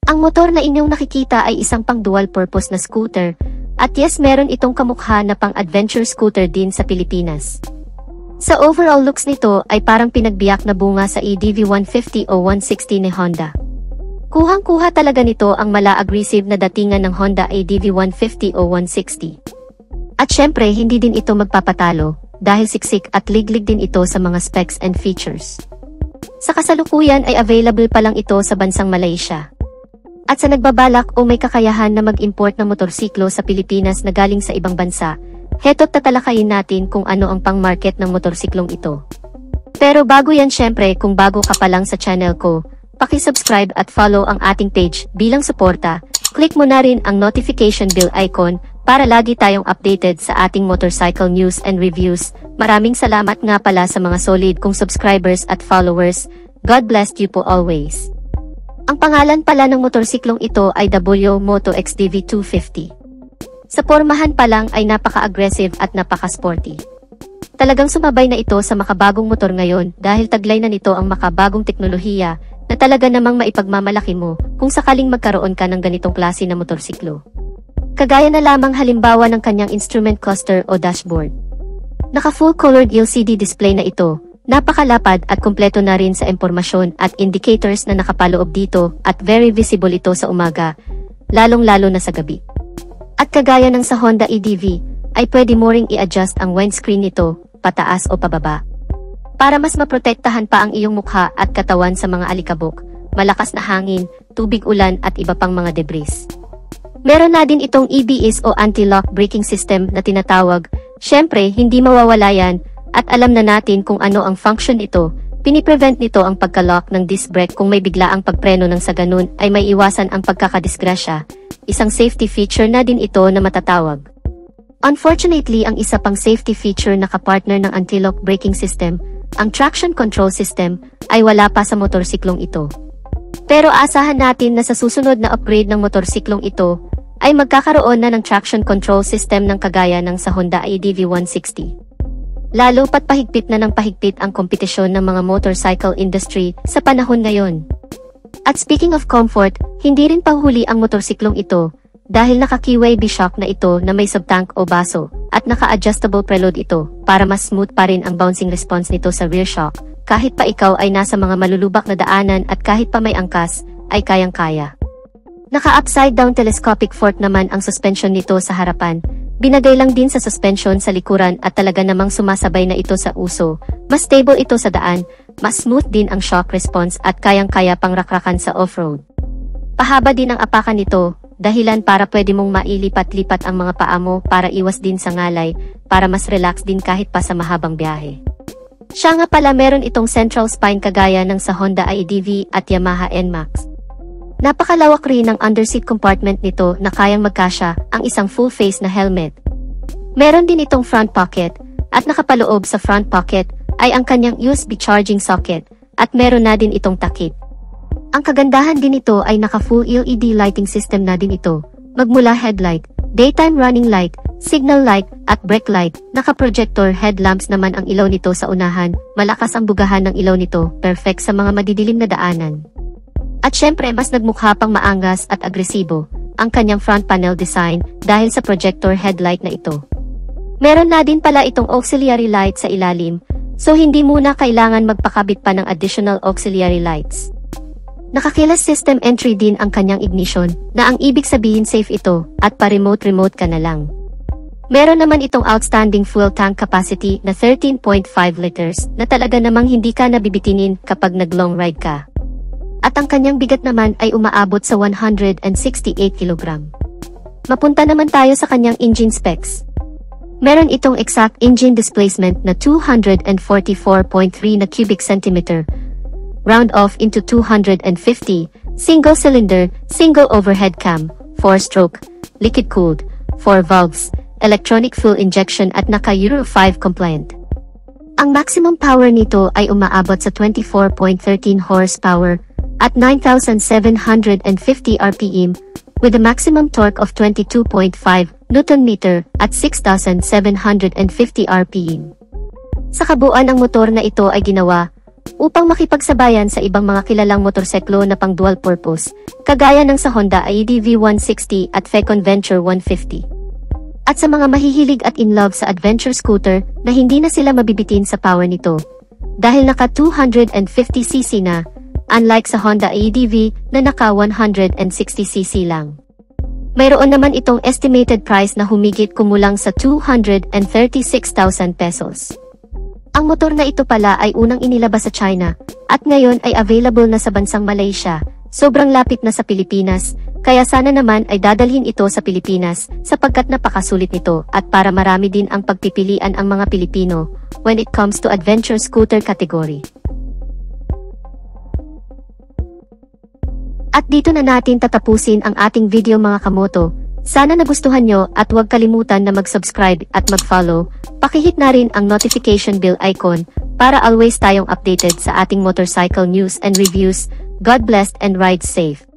Ang motor na inyong nakikita ay isang pang dual-purpose na scooter, at yes, meron itong kamukha na pang-adventure scooter din sa Pilipinas. Sa overall looks nito ay parang pinagbiyak na bunga sa EDV 150 o 160 ni Honda. Kuhang-kuha talaga nito ang mala-aggressive na datingan ng Honda EDV 150 o 160. At syempre, hindi din ito magpapatalo, dahil siksik at liglig din ito sa mga specs and features. Sa kasalukuyan ay available pa lang ito sa bansang Malaysia. At sa nagbabalak o may kakayahan na mag-import ng motorsiklo sa Pilipinas na galing sa ibang bansa, heto't tatalakayin natin kung ano ang pang-market ng motorsiklong ito. Pero bago yan, syempre, kung bago ka pa lang sa channel ko, paki-subscribe at follow ang ating page bilang suporta. Click mo na rin ang notification bell icon para lagi tayong updated sa ating motorcycle news and reviews. Maraming salamat nga pala sa mga solid kong subscribers at followers. God bless you po always. Ang pangalan pala ng motorsiklong ito ay W Moto XDV 250. Sa pormahan pa lang ay napaka-aggressive at napaka-sporty. Talagang sumabay na ito sa makabagong motor ngayon dahil taglay na nito ang makabagong teknolohiya na talaga namang maipagmamalaki mo kung sakaling magkaroon ka ng ganitong klase na motorsiklo. Kagaya na lamang halimbawa ng kanyang instrument cluster o dashboard. Naka full-colored LCD display na ito, napakalapad at kumpleto na rin sa impormasyon at indicators na nakapaloob dito at very visible ito sa umaga, lalong-lalo na sa gabi. At kagaya ng sa Honda EDV, ay pwede mo ring i-adjust ang windscreen nito, pataas o pababa. Para mas maprotektahan pa ang iyong mukha at katawan sa mga alikabok, malakas na hangin, tubig ulan at iba pang mga debris. Meron na din itong ABS o anti-lock braking system na tinatawag. Syempre, hindi mawawala yan, at alam na natin kung ano ang function ito. Piniprevent nito ang pagka-lock ng disc brake kung may biglaang pagpreno ng sa ganun ay may iwasan ang pagkakadisgrasya. Isang safety feature na din ito na matatawag. Unfortunately, ang isa pang safety feature na kapartner ng anti-lock braking system, ang traction control system, ay wala pa sa motorsiklong ito. Pero asahan natin na sa susunod na upgrade ng motorsiklong ito, ay magkakaroon na ng traction control system ng kagaya ng sa Honda EDV 160. Lalo pat pahigpit na ng pahigpit ang kompetisyon ng mga motorcycle industry sa panahon ngayon. At speaking of comfort, hindi rin pahuli ang motorsiklong ito, dahil naka-keyway B-shock na ito na may subtank o baso, at naka-adjustable preload ito, para mas smooth pa rin ang bouncing response nito sa rear shock, kahit pa ikaw ay nasa mga malulubak na daanan at kahit pa may angkas, ay kayang-kaya. Naka-upside down telescopic fork naman ang suspension nito sa harapan, binagay lang din sa suspension sa likuran at talaga namang sumasabay na ito sa uso, mas stable ito sa daan, mas smooth din ang shock response at kayang-kaya pang rakrakan sa off-road. Pahaba din ang apakan nito, dahilan para pwede mong mailipat-lipat ang mga paa mo para iwas din sa ngalay, para mas relax din kahit pa sa mahabang biyahe. Siya nga pala meron itong central spine kagaya ng sa Honda EDV at Yamaha NMAX. Napakalawak rin ang underseat compartment nito na kayang magkasya ang isang full-face na helmet. Meron din itong front pocket, at nakapaloob sa front pocket ay ang kanyang USB charging socket, at meron na din itong takip. Ang kagandahan din ito ay naka-full LED lighting system na din ito, magmula headlight, daytime running light, signal light, at brake light. Naka-projector headlamps naman ang ilaw nito sa unahan, malakas ang bugahan ng ilaw nito, perfect sa mga madidilim na daanan. At syempre mas nagmukha pang maangas at agresibo ang kanyang front panel design dahil sa projector headlight na ito. Meron na din pala itong auxiliary light sa ilalim, so hindi muna kailangan magpakabit pa ng additional auxiliary lights. Naka-keyless system entry din ang kanyang ignition, na ang ibig sabihin safe ito, at pa-remote ka na lang. Meron naman itong outstanding fuel tank capacity na 13.5 liters, na talaga namang hindi ka nabibitinin kapag nag-long ride ka. At ang kanyang bigat naman ay umaabot sa 168 kg. Mapunta naman tayo sa kanyang engine specs. Meron itong exact engine displacement na 244.3 na cubic centimeter, round off into 250, single cylinder, single overhead cam, 4-stroke, liquid-cooled, 4 valves, electronic fuel injection at naka Euro 5 compliant. Ang maximum power nito ay umaabot sa 24.13 horsepower at 9,750 RPM with a maximum torque of 22.5 Nm at 6,750 RPM. Sa kabuuan ang motor na ito ay ginawa upang makipagsabayan sa ibang mga kilalang motorseklo na pang dual purpose, kagaya ng sa Honda ADV 160 at Fecon Venture 150. At sa mga mahihilig at in love sa adventure scooter na hindi na sila mabibitin sa power nito, dahil naka 250cc na, unlike sa Honda ADV na naka 160cc lang. Mayroon naman itong estimated price na humigit kumulang sa 236,000 pesos. Ang motor na ito pala ay unang inilabas sa China, at ngayon ay available na sa bansang Malaysia, sobrang lapit na sa Pilipinas, kaya sana naman ay dadalhin ito sa Pilipinas, sapagkat napakasulit nito at para marami din ang pagpipilian ang mga Pilipino, when it comes to adventure scooter category. At dito na natin tatapusin ang ating video mga kamoto. Sana nagustuhan nyo at huwag kalimutan na mag-subscribe at mag-follow. Pakihit na rin ang notification bell icon para always tayong updated sa ating motorcycle news and reviews. God bless and ride safe.